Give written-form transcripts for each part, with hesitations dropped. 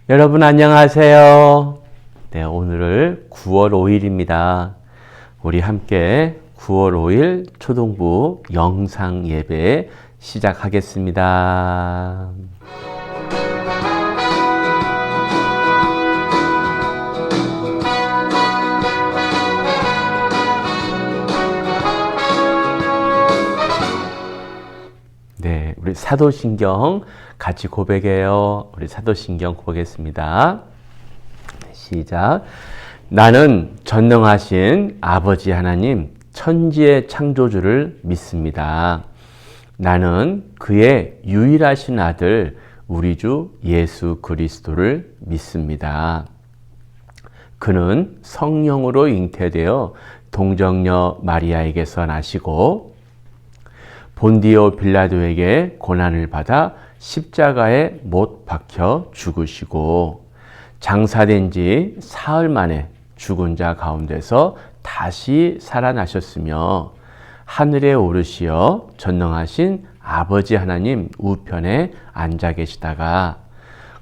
여러분 안녕하세요. 네, 오늘은 9월 5일입니다. 우리 함께 9월 5일 초등부 영상 예배 시작하겠습니다. 네, 우리 사도신경 같이 고백해요. 우리 사도신경 고백했습니다. 시작. 나는 전능하신 아버지 하나님, 천지의 창조주를 믿습니다. 나는 그의 유일하신 아들, 우리 주 예수 그리스도를 믿습니다. 그는 성령으로 잉태되어 동정녀 마리아에게서 나시고 본디오 빌라도에게 고난을 받아 십자가에 못 박혀 죽으시고 장사된 지 사흘 만에 죽은 자 가운데서 다시 살아나셨으며 하늘에 오르시어 전능하신 아버지 하나님 우편에 앉아 계시다가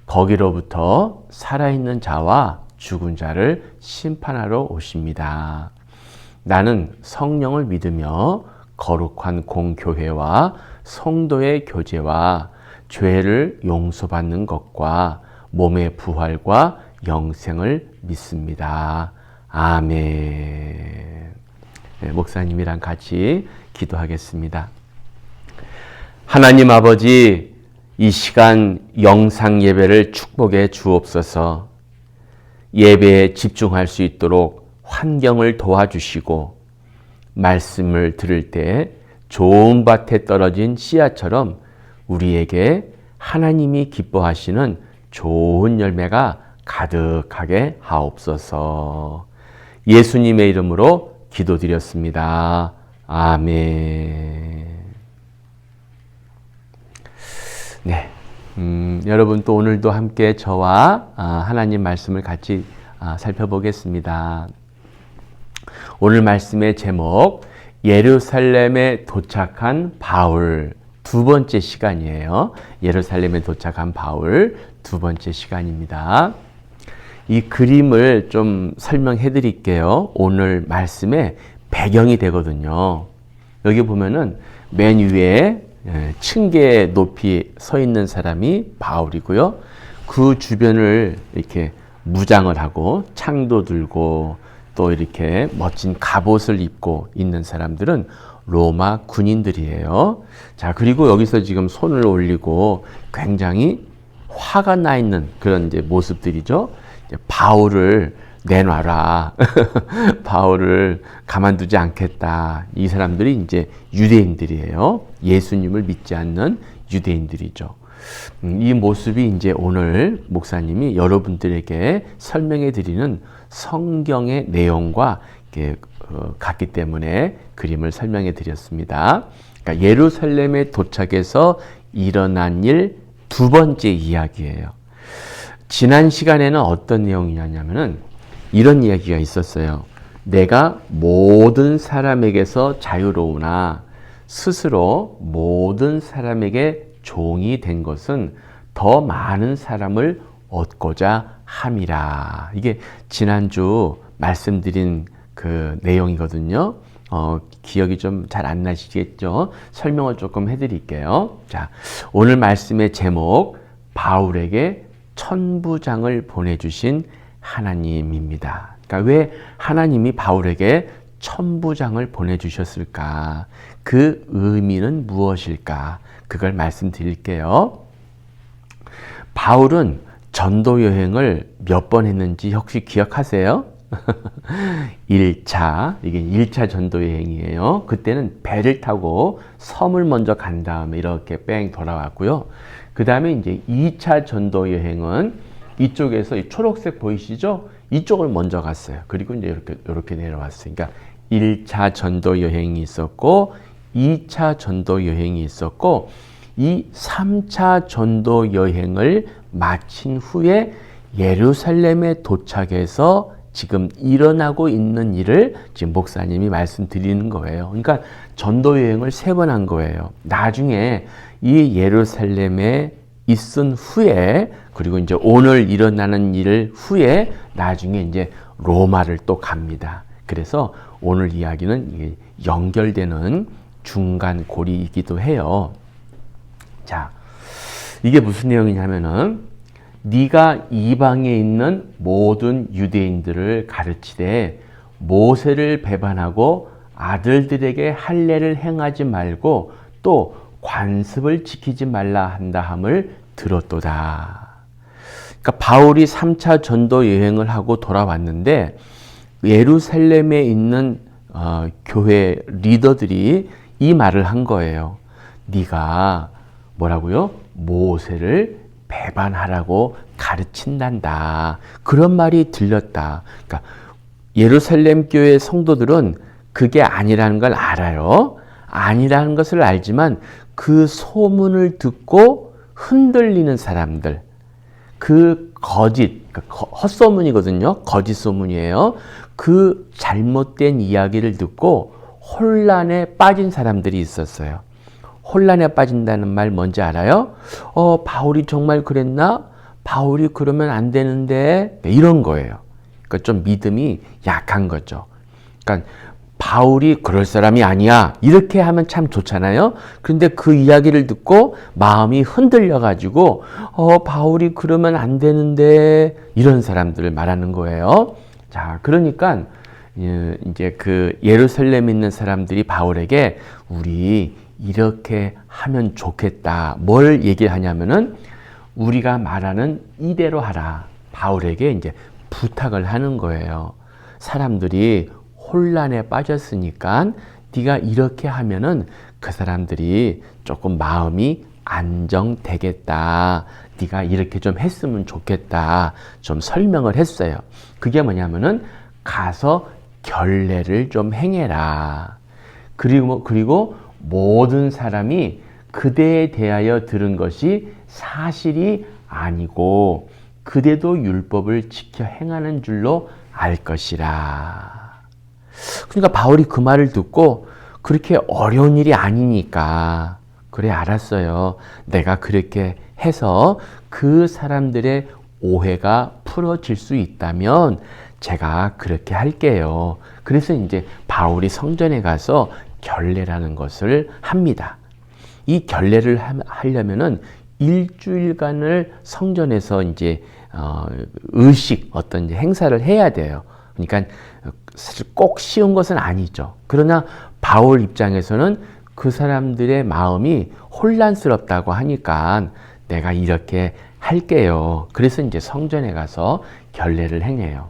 거기로부터 살아있는 자와 죽은 자를 심판하러 오십니다. 나는 성령을 믿으며 거룩한 공교회와 성도의 교제와 죄를 용서받는 것과 몸의 부활과 영생을 믿습니다. 아멘. 네, 목사님이랑 같이 기도하겠습니다. 하나님 아버지, 이 시간 영상 예배를 축복해 주옵소서. 예배에 집중할 수 있도록 환경을 도와주시고 말씀을 들을 때 좋은 밭에 떨어진 씨앗처럼 우리에게 하나님이 기뻐하시는 좋은 열매가 가득하게 하옵소서. 예수님의 이름으로 기도드렸습니다. 아멘. 네, 여러분 또 오늘도 함께 저와 하나님 말씀을 같이 살펴보겠습니다. 오늘 말씀의 제목, 예루살렘에 도착한 바울, 두 번째 시간이에요. 예루살렘에 도착한 바울, 두 번째 시간입니다. 이 그림을 좀 설명해 드릴게요. 오늘 말씀의 배경이 되거든요. 여기 보면은 맨 위에 층계 높이 서 있는 사람이 바울이고요. 그 주변을 이렇게 무장을 하고 창도 들고 또 이렇게 멋진 갑옷을 입고 있는 사람들은 로마 군인들이에요. 자, 그리고 여기서 지금 손을 올리고 굉장히 화가 나 있는 그런 이제 모습들이죠. 이제 바울을 내놔라. 바울을 가만두지 않겠다. 이 사람들이 이제 유대인들이에요. 예수님을 믿지 않는 유대인들이죠. 이 모습이 이제 오늘 목사님이 여러분들에게 설명해 드리는 성경의 내용과 같기 때문에 그림을 설명해 드렸습니다. 그러니까 예루살렘에 도착해서 일어난 일 두 번째 이야기예요. 지난 시간에는 어떤 내용이냐면은 이런 이야기가 있었어요. 내가 모든 사람에게서 자유로우나 스스로 모든 사람에게 종이 된 것은 더 많은 사람을 얻고자 함이라. 이게 지난주 말씀드린 그 내용이거든요. 기억이 좀 잘 안 나시겠죠? 설명을 조금 해드릴게요. 자, 오늘 말씀의 제목, 바울에게 천부장을 보내주신 하나님입니다. 그러니까 왜 하나님이 바울에게 천부장을 보내주셨을까? 그 의미는 무엇일까? 그걸 말씀드릴게요. 바울은 전도 여행을 몇 번 했는지 혹시 기억하세요? 1차, 이게 1차 전도 여행이에요. 그때는 배를 타고 섬을 먼저 간 다음에 이렇게 뺑 돌아왔고요. 그 다음에 이제 2차 전도 여행은 이쪽에서 이 초록색 보이시죠? 이쪽을 먼저 갔어요. 그리고 이제 이렇게 내려왔어요. 그러니까 1차 전도 여행이 있었고, 2차 전도 여행이 있었고, 이 3차 전도 여행을 마친 후에 예루살렘에 도착해서 지금 일어나고 있는 일을 지금 목사님이 말씀드리는 거예요. 그러니까 전도 여행을 3번 한 거예요. 나중에 이 예루살렘에 있은 후에, 그리고 이제 오늘 일어나는 일 후에 나중에 이제 로마를 또 갑니다. 그래서 오늘 이야기는 연결되는 중간 고리이기도 해요. 자, 이게 무슨 내용이냐면은 네가 이방에 있는 모든 유대인들을 가르치되 모세를 배반하고 아들들에게 할례를 행하지 말고 또 관습을 지키지 말라 한다 함을 들었도다. 그러니까 바울이 3차 전도 여행을 하고 돌아왔는데 예루살렘에 있는 교회 리더들이 이 말을 한 거예요. 네가 뭐라고요? 모세를 배반하라고 가르친단다. 그런 말이 들렸다. 그러니까 예루살렘 교회 성도들은 그게 아니라는 걸 알아요. 아니라는 것을 알지만 그 소문을 듣고 흔들리는 사람들, 그 거짓, 헛소문이거든요. 거짓 소문이에요. 그 잘못된 이야기를 듣고 혼란에 빠진 사람들이 있었어요. 혼란에 빠진다는 말 뭔지 알아요? 바울이 정말 그랬나? 바울이 그러면 안 되는데, 이런 거예요. 그러니까 좀 믿음이 약한 거죠. 그러니까 바울이 그럴 사람이 아니야, 이렇게 하면 참 좋잖아요. 그런데 그 이야기를 듣고 마음이 흔들려가지고 바울이 그러면 안 되는데, 이런 사람들을 말하는 거예요. 자, 그러니까 이제 그 예루살렘에 있는 사람들이 바울에게 우리 이렇게 하면 좋겠다. 뭘 얘기하냐면은 우리가 말하는 이대로 하라. 바울에게 이제 부탁을 하는 거예요. 사람들이 혼란에 빠졌으니까 네가 이렇게 하면은 그 사람들이 조금 마음이 안정되겠다. 네가 이렇게 좀 했으면 좋겠다. 좀 설명을 했어요. 그게 뭐냐면은 가서 결례를 좀 행해라. 그리고 모든 사람이 그대에 대하여 들은 것이 사실이 아니고 그대도 율법을 지켜 행하는 줄로 알 것이라. 그러니까 바울이 그 말을 듣고 그렇게 어려운 일이 아니니까 그래 알았어요. 내가 그렇게 해서 그 사람들의 오해가 풀어질 수 있다면 제가 그렇게 할게요. 그래서 이제 바울이 성전에 가서 결례라는 것을 합니다. 이 결례를 하려면은 일주일간을 성전에서 이제 의식 어떤 이제 행사를 해야 돼요. 그러니까 사실 꼭 쉬운 것은 아니죠. 그러나 바울 입장에서는 그 사람들의 마음이 혼란스럽다고 하니까 내가 이렇게 할게요. 그래서 이제 성전에 가서 결례를 행해요.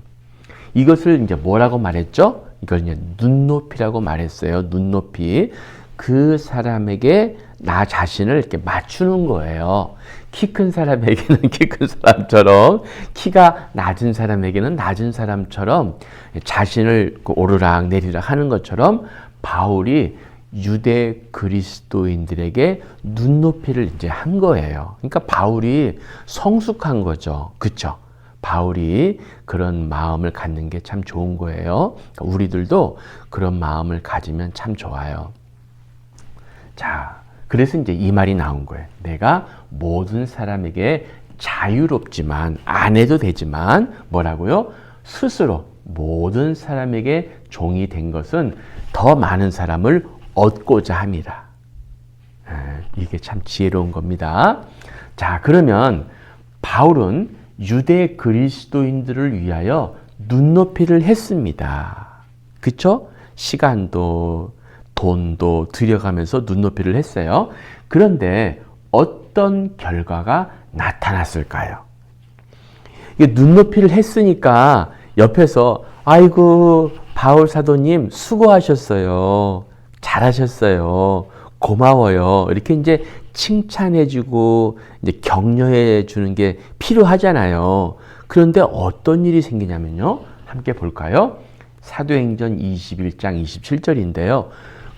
이것을 이제 뭐라고 말했죠? 이걸 이제 눈높이라고 말했어요. 눈높이. 그 사람에게 나 자신을 이렇게 맞추는 거예요. 키 큰 사람에게는 키 큰 사람처럼, 키가 낮은 사람에게는 낮은 사람처럼 자신을 오르락 내리락 하는 것처럼 바울이 유대 그리스도인들에게 눈높이를 이제 한 거예요. 그러니까 바울이 성숙한 거죠. 그렇죠? 바울이 그런 마음을 갖는 게 참 좋은 거예요. 그러니까 우리들도 그런 마음을 가지면 참 좋아요. 자, 그래서 이제 이 말이 나온 거예요. 내가 모든 사람에게 자유롭지만, 안 해도 되지만, 뭐라고요? 스스로 모든 사람에게 종이 된 것은 더 많은 사람을 얻고자 함이라. 이게 참 지혜로운 겁니다. 자, 그러면 바울은 유대 그리스도인들을 위하여 눈높이를 했습니다. 그쵸? 시간도 돈도 들여가면서 눈높이를 했어요. 그런데 어떤 결과가 나타났을까요? 이게 눈높이를 했으니까 옆에서 아이고 바울 사도님 수고하셨어요. 잘하셨어요. 고마워요. 이렇게 이제 칭찬해주고 이제 격려해주는 게 필요하잖아요. 그런데 어떤 일이 생기냐면요. 함께 볼까요? 사도행전 21장 27절인데요.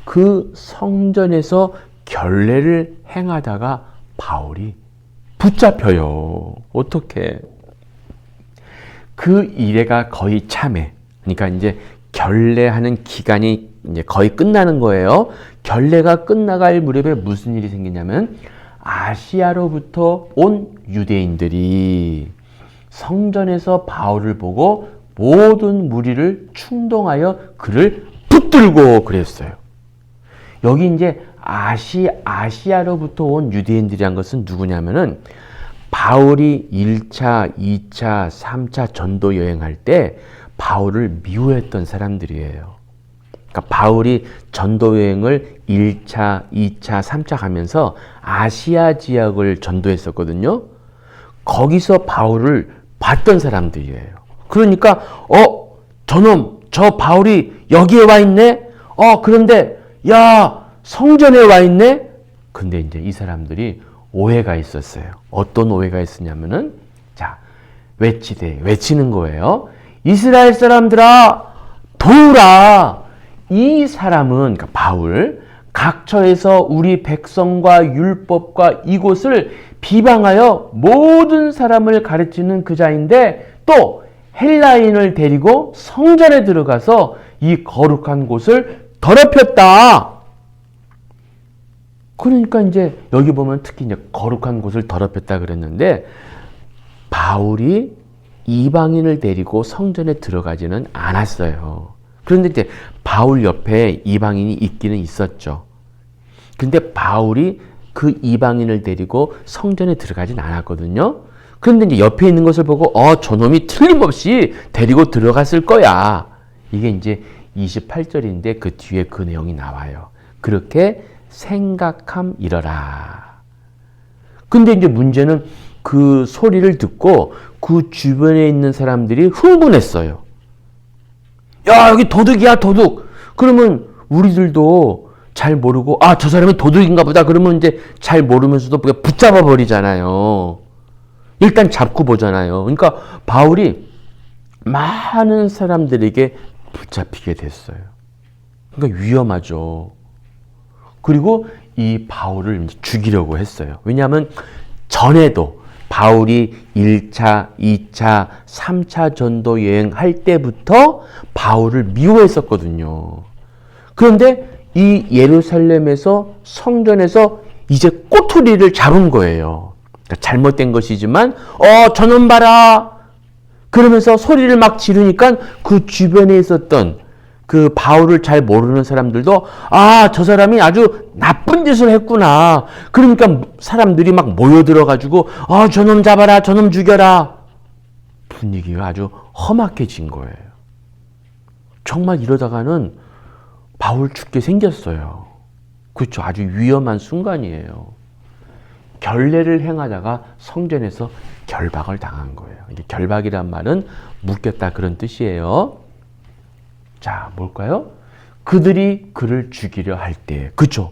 그 성전에서 결례를 행하다가 바울이 붙잡혀요. 어떻게? 그 일회가 거의 참회. 그러니까 이제 결례하는 기간이 이제 거의 끝나는 거예요. 결례가 끝나갈 무렵에 무슨 일이 생기냐면 아시아로부터 온 유대인들이 성전에서 바울을 보고 모든 무리를 충동하여 그를 붙들고 그랬어요. 여기 이제 아시아로부터 온 유대인들이란 것은 누구냐면은 바울이 1차, 2차, 3차 전도 여행할 때 바울을 미워했던 사람들이에요. 그러니까 바울이 전도 여행을 1차, 2차, 3차 가면서 아시아 지역을 전도했었거든요. 거기서 바울을 봤던 사람들이에요. 그러니까 저놈, 저 바울이 여기에 와 있네? 그런데 야, 성전에 와 있네? 근데 이제 이 사람들이 오해가 있었어요. 어떤 오해가 있었냐면은, 자, 외치는 거예요. 이스라엘 사람들아, 도우라! 이 사람은, 그러니까 바울, 각처에서 우리 백성과 율법과 이곳을 비방하여 모든 사람을 가르치는 그 자인데, 또 헬라인을 데리고 성전에 들어가서 이 거룩한 곳을 더럽혔다. 그러니까 이제 여기 보면 특히 이제 거룩한 곳을 더럽혔다 그랬는데, 바울이 이방인을 데리고 성전에 들어가지는 않았어요. 그런데 이제 바울 옆에 이방인이 있기는 있었죠. 근데 바울이 그 이방인을 데리고 성전에 들어가진 않았거든요. 그런데 이제 옆에 있는 것을 보고 저놈이 틀림없이 데리고 들어갔을 거야. 이게 이제 28절인데 그 뒤에 그 내용이 나와요. 그렇게 생각함이러라. 근데 이제 문제는 그 소리를 듣고 그 주변에 있는 사람들이 흥분했어요. 야, 여기 도둑이야, 도둑. 그러면 우리들도 잘 모르고, 저 사람이 도둑인가 보다. 그러면 이제 잘 모르면서도 붙잡아 버리잖아요. 일단 잡고 보잖아요. 그러니까 바울이 많은 사람들에게 붙잡히게 됐어요. 그러니까 위험하죠. 그리고 이 바울을 죽이려고 했어요. 왜냐하면 전에도 바울이 1차, 2차, 3차 전도 여행할 때부터 바울을 미워했었거든요. 그런데 이 예루살렘에서 성전에서 이제 꼬투리를 잡은 거예요. 그러니까 잘못된 것이지만 저놈 봐라. 그러면서 소리를 막 지르니까 그 주변에 있었던 그 바울을 잘 모르는 사람들도 저 사람이 아주 나쁜 짓을 했구나. 그러니까 사람들이 막 모여들어가지고 저놈 잡아라, 저놈 죽여라. 분위기가 아주 험악해진 거예요. 정말 이러다가는 바울 죽게 생겼어요. 그렇죠. 아주 위험한 순간이에요. 결례를 행하다가 성전에서 결박을 당한 거예요. 이게 결박이란 말은 묶였다 그런 뜻이에요. 자, 뭘까요? 그들이 그를 죽이려 할 때, 그쵸?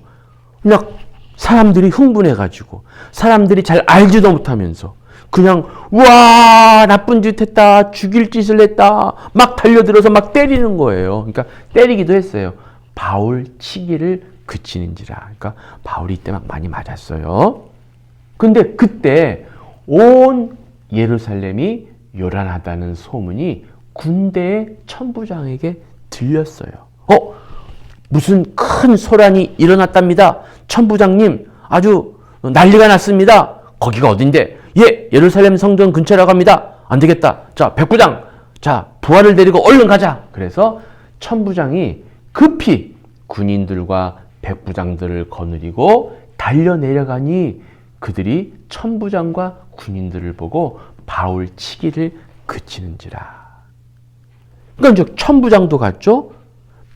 그냥 사람들이 흥분해가지고, 사람들이 잘 알지도 못하면서, 그냥, 와, 나쁜 짓 했다, 죽일 짓을 했다, 막 달려들어서 막 때리는 거예요. 그러니까 때리기도 했어요. 바울 치기를 그치는지라. 그러니까 바울이 이때 막 많이 맞았어요. 근데 그때 온 예루살렘이 요란하다는 소문이 군대의 천부장에게 들렸어요. 무슨 큰 소란이 일어났답니다. 천부장님, 아주 난리가 났습니다. 거기가 어딘데? 예루살렘 성전 근처라고 합니다. 안 되겠다. 자, 백부장, 자, 부하를 데리고 얼른 가자. 그래서 천부장이 급히 군인들과 백부장들을 거느리고 달려내려가니 그들이 천부장과 군인들을 보고 바울 치기를 그치는지라. 그러니까 이제 천부장도 갔죠.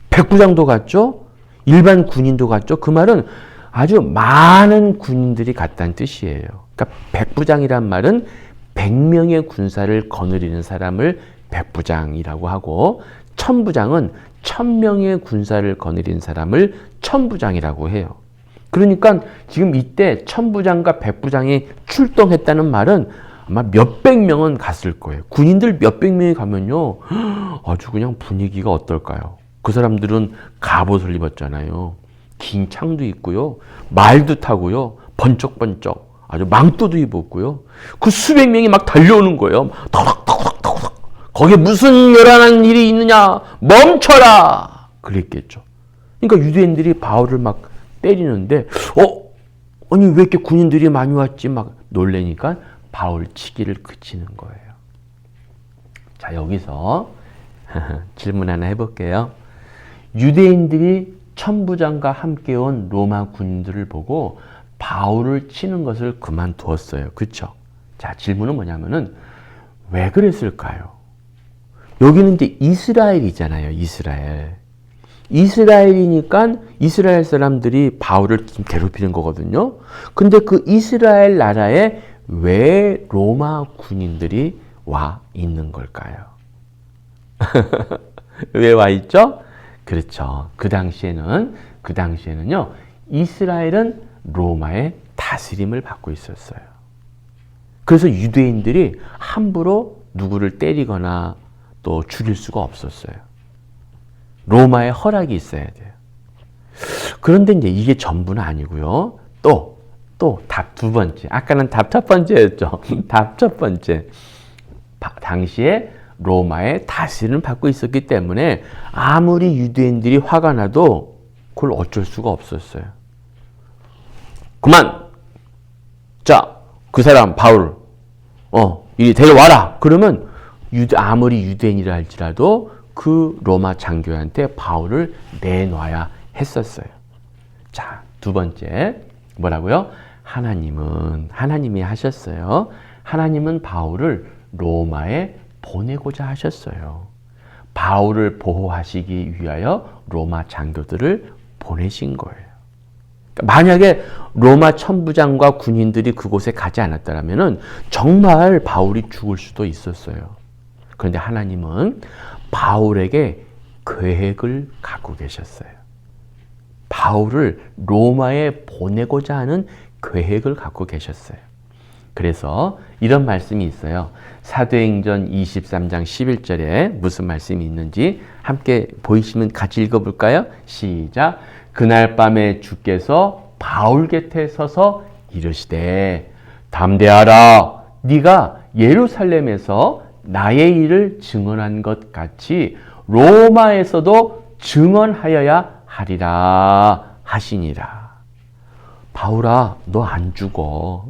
백부장도 갔죠. 일반 군인도 갔죠. 그 말은 아주 많은 군인들이 갔다는 뜻이에요. 그러니까 백부장이란 말은 100명의 군사를 거느리는 사람을 백부장이라고 하고, 천부장은 1000명의 군사를 거느리는 사람을 천부장이라고 해요. 그러니까 지금 이때 천부장과 백부장이 출동했다는 말은 아마 몇백 명은 갔을 거예요. 군인들 몇백 명이 가면요, 아주 그냥 분위기가 어떨까요? 그 사람들은 갑옷을 입었잖아요. 긴 창도 있고요, 말도 타고요, 번쩍번쩍 아주 망토도 입었고요. 그 수백 명이 막 달려오는 거예요. 터덕터덕터덕. 거기에 무슨 요란한 일이 있느냐? 멈춰라! 그랬겠죠. 그러니까 유대인들이 바울을 막 때리는데, 아니 왜 이렇게 군인들이 많이 왔지? 막 놀래니까 바울 치기를 그치는 거예요. 자, 여기서 질문 하나 해볼게요. 유대인들이 천부장과 함께 온 로마 군인들을 보고 바울을 치는 것을 그만두었어요. 그렇죠? 자, 질문은 뭐냐면은 왜 그랬을까요? 여기는 이제 이스라엘이잖아요. 이스라엘. 이스라엘이니까 이스라엘 사람들이 바울을 괴롭히는 거거든요. 근데 그 이스라엘 나라에 왜 로마 군인들이 와 있는 걸까요? 왜 와 있죠? 그렇죠. 그 당시에는요, 이스라엘은 로마의 다스림을 받고 있었어요. 그래서 유대인들이 함부로 누구를 때리거나 또 죽일 수가 없었어요. 로마의 허락이 있어야 돼요. 그런데 이제 이게 전부는 아니고요. 또 답 두 번째. 아까는 답 첫 번째였죠. 답 첫 번째. 당시에 로마의 다스림을 받고 있었기 때문에 아무리 유대인들이 화가 나도 그걸 어쩔 수가 없었어요. 그만! 자, 그 사람 바울 이리 데려와라! 그러면 아무리 유대인이라 할지라도 그 로마 장교한테 바울을 내놔야 했었어요. 자, 두 번째 뭐라고요? 하나님이 하셨어요. 하나님은 바울을 로마에 보내고자 하셨어요. 바울을 보호하시기 위하여 로마 장교들을 보내신 거예요. 만약에 로마 천부장과 군인들이 그곳에 가지 않았다면 정말 바울이 죽을 수도 있었어요. 그런데 하나님은 바울에게 계획을 갖고 계셨어요. 바울을 로마에 보내고자 하는 계획을 갖고 계셨어요. 그래서 이런 말씀이 있어요. 사도행전 23장 11절에 무슨 말씀이 있는지 함께 보이시면 같이 읽어볼까요? 시작. 그날 밤에 주께서 바울 곁에 서서 이르시되 담대하라. 네가 예루살렘에서 나의 일을 증언한 것 같이 로마에서도 증언하여야 하리라 하시니라. 바울아, 너 안 죽어.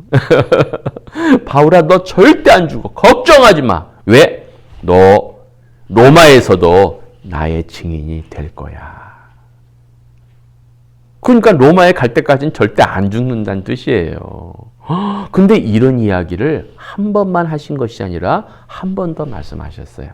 바울아, 너 절대 안 죽어. 걱정하지 마. 왜? 너 로마에서도 나의 증인이 될 거야. 그러니까 로마에 갈 때까지는 절대 안 죽는다는 뜻이에요. 근데 이런 이야기를 한 번만 하신 것이 아니라 한 번 더 말씀하셨어요.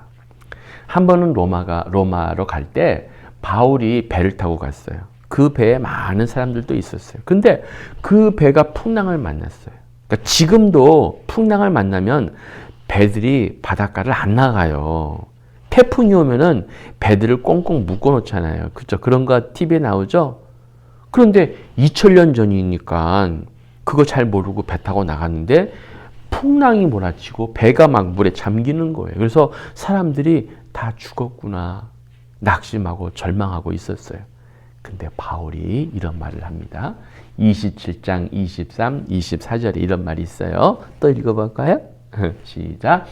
한 번은 로마로 갈 때 바울이 배를 타고 갔어요. 그 배에 많은 사람들도 있었어요. 근데 그 배가 풍랑을 만났어요. 그러니까 지금도 풍랑을 만나면 배들이 바닷가를 안 나가요. 태풍이 오면은 배들을 꽁꽁 묶어 놓잖아요. 그렇죠? 그런 거 TV에 나오죠? 그런데 2000년 전이니까 그거 잘 모르고 배 타고 나갔는데 풍랑이 몰아치고 배가 막 물에 잠기는 거예요. 그래서 사람들이 다 죽었구나 낙심하고 절망하고 있었어요. 근데 바울이 이런 말을 합니다. 27장 23, 24절에 이런 말이 있어요. 또 읽어볼까요? 시작.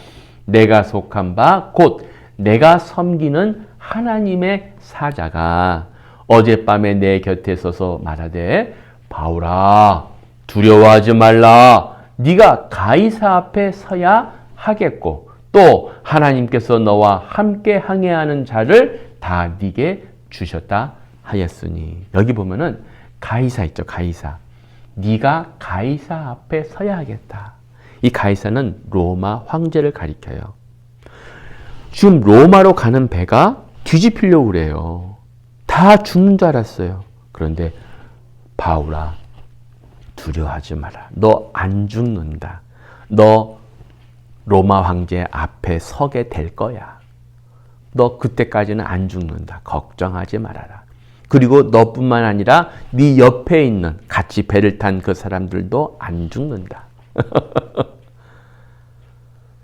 내가 속한 바 곧 내가 섬기는 하나님의 사자가 어젯밤에 내 곁에 서서 말하되 바울아 두려워하지 말라. 네가 가이사 앞에 서야 하겠고 또 하나님께서 너와 함께 항해하는 자를 다 네게 주셨다 하였으니. 여기 보면은 가이사 있죠. 가이사. 네가 가이사 앞에 서야 하겠다. 이 가이사는 로마 황제를 가리켜요. 지금 로마로 가는 배가 뒤집히려고 그래요. 다 죽는 줄 알았어요. 그런데 바울아 두려워하지 마라. 너 안 죽는다. 너 로마 황제 앞에 서게 될 거야. 너 그때까지는 안 죽는다. 걱정하지 말아라. 그리고 너뿐만 아니라 네 옆에 있는 같이 배를 탄 그 사람들도 안 죽는다.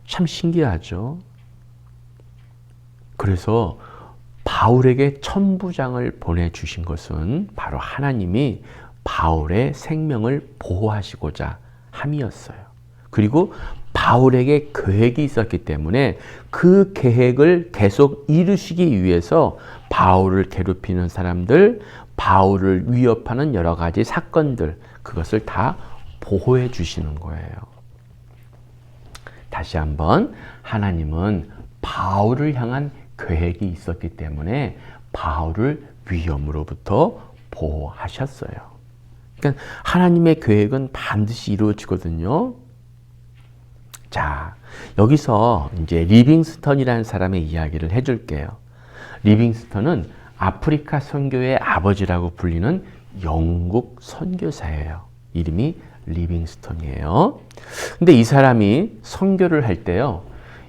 참 신기하죠? 그래서 바울에게 천부장을 보내주신 것은 바로 하나님이 바울의 생명을 보호하시고자 함이었어요. 그리고 바울에게 계획이 있었기 때문에 그 계획을 계속 이루시기 위해서 바울을 괴롭히는 사람들, 바울을 위협하는 여러 가지 사건들, 그것을 다 보호해 주시는 거예요. 다시 한번 하나님은 바울을 향한 계획이 있었기 때문에 바울을 위험으로부터 보호하셨어요. 그러니까 하나님의 계획은 반드시 이루어지거든요. 자, 여기서 이제 리빙스턴이라는 사람의 이야기를 해줄게요. 리빙스턴은 아프리카 선교의 아버지라고 불리는 영국 선교사예요. 이름이 리빙스턴이에요. 근데 이 사람이 선교를 할 때요,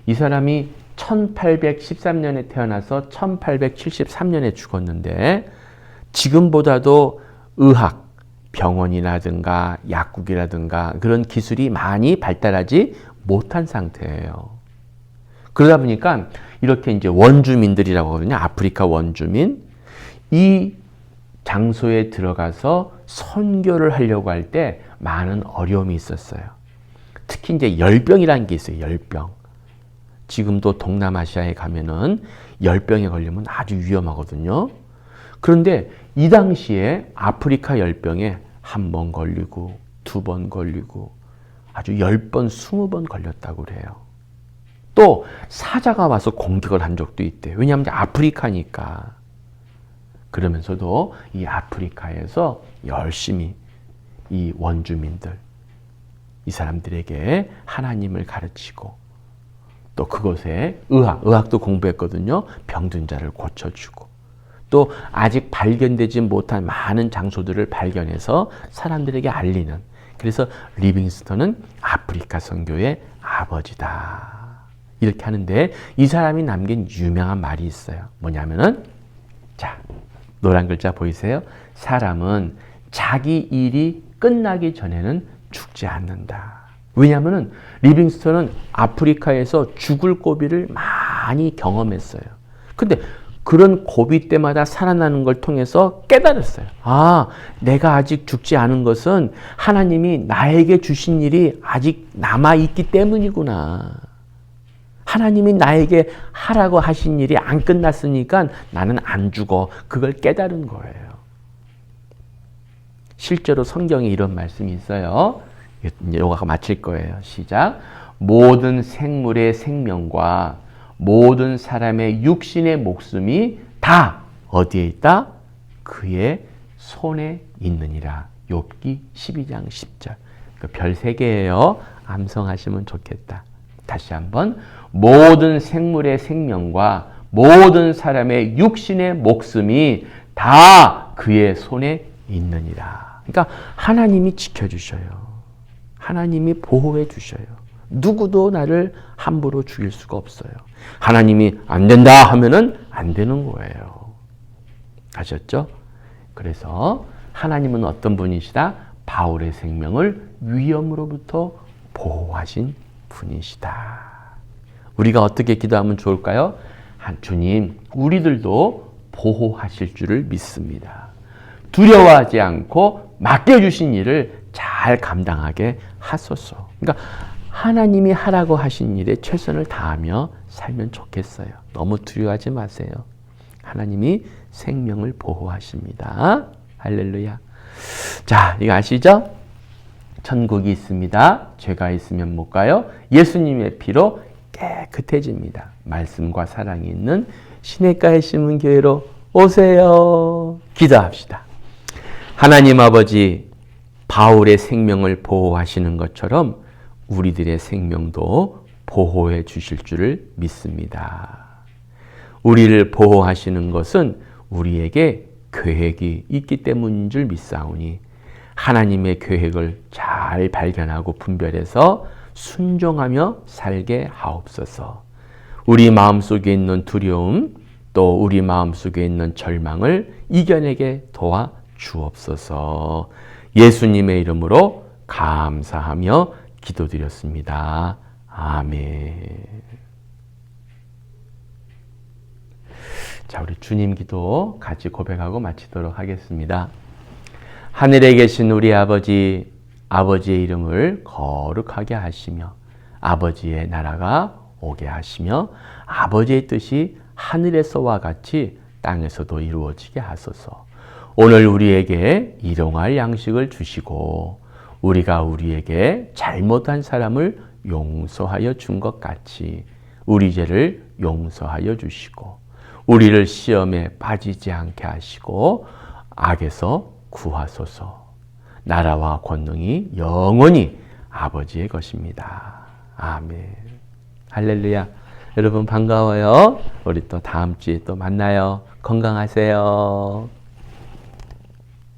이 사람이 1813년에 태어나서 1873년에 죽었는데 지금보다도 의학, 병원이라든가 약국이라든가 그런 기술이 많이 발달하지 못한 상태예요. 그러다 보니까 이렇게 이제 원주민들이라고 하거든요. 아프리카 원주민. 이 장소에 들어가서 선교를 하려고 할 때 많은 어려움이 있었어요. 특히 이제 열병이라는 게 있어요. 열병. 지금도 동남아시아에 가면은 열병에 걸리면 아주 위험하거든요. 그런데 이 당시에 아프리카 열병에 한 번 걸리고 두 번 걸리고 아주 10번, 20번 걸렸다고 그래요. 또 사자가 와서 공격을 한 적도 있대요. 왜냐하면 아프리카니까. 그러면서도 이 아프리카에서 열심히 이 원주민들, 이 사람들에게 하나님을 가르치고 또 그곳에 의학도 공부했거든요. 병든 자를 고쳐주고 또 아직 발견되지 못한 많은 장소들을 발견해서 사람들에게 알리는, 그래서 리빙스턴은 아프리카 선교의 아버지다. 이렇게 하는데 이 사람이 남긴 유명한 말이 있어요. 뭐냐면은, 자, 노란 글자 보이세요? 사람은 자기 일이 끝나기 전에는 죽지 않는다. 왜냐하면은 리빙스턴은 아프리카에서 죽을 고비를 많이 경험했어요. 근데 그런 고비 때마다 살아나는 걸 통해서 깨달았어요. 아, 내가 아직 죽지 않은 것은 하나님이 나에게 주신 일이 아직 남아있기 때문이구나. 하나님이 나에게 하라고 하신 일이 안 끝났으니까 나는 안 죽어. 그걸 깨달은 거예요. 실제로 성경에 이런 말씀이 있어요. 이제 요거 마칠 거예요. 시작. 모든 생물의 생명과 모든 사람의 육신의 목숨이 다 어디에 있다? 그의 손에 있느니라. 욥기 12장 10절. 별 3개예요. 암송하시면 좋겠다. 다시 한번. 모든 생물의 생명과 모든 사람의 육신의 목숨이 다 그의 손에 있느니라. 그러니까 하나님이 지켜주셔요. 하나님이 보호해 주셔요. 누구도 나를 함부로 죽일 수가 없어요. 하나님이 안 된다 하면은 안 되는 거예요. 아셨죠? 그래서 하나님은 어떤 분이시다? 바울의 생명을 위험으로부터 보호하신 분이시다. 우리가 어떻게 기도하면 좋을까요? 주님, 우리들도 보호하실 줄을 믿습니다. 두려워하지 않고 맡겨주신 일을 잘 감당하게 하소서. 그러니까 하나님이 하라고 하신 일에 최선을 다하며 살면 좋겠어요. 너무 두려워하지 마세요. 하나님이 생명을 보호하십니다. 할렐루야. 자, 이거 아시죠? 천국이 있습니다. 죄가 있으면 못 가요. 예수님의 피로 깨끗해집니다. 말씀과 사랑이 있는 시냇가에 심은 교회로 오세요. 기도합시다. 하나님 아버지, 바울의 생명을 보호하시는 것처럼 우리들의 생명도 보호해 주실 줄을 믿습니다. 우리를 보호하시는 것은 우리에게 계획이 있기 때문인 줄 믿사오니 하나님의 계획을 잘 발견하고 분별해서 순종하며 살게 하옵소서. 우리 마음속에 있는 두려움, 또 우리 마음속에 있는 절망을 이겨내게 도와 주옵소서. 예수님의 이름으로 감사하며 기도드렸습니다. 아멘. 자, 우리 주님 기도 같이 고백하고 마치도록 하겠습니다. 하늘에 계신 우리 아버지, 아버지의 이름을 거룩하게 하시며 아버지의 나라가 오게 하시며 아버지의 뜻이 하늘에서와 같이 땅에서도 이루어지게 하소서. 오늘 우리에게 일용할 양식을 주시고 우리가 우리에게 잘못한 사람을 용서하여 준 것 같이 우리 죄를 용서하여 주시고 우리를 시험에 빠지지 않게 하시고 악에서 구하소서. 나라와 권능이 영원히 아버지의 것입니다. 아멘. 할렐루야. 여러분 반가워요. 우리 또 다음 주에 또 만나요. 건강하세요.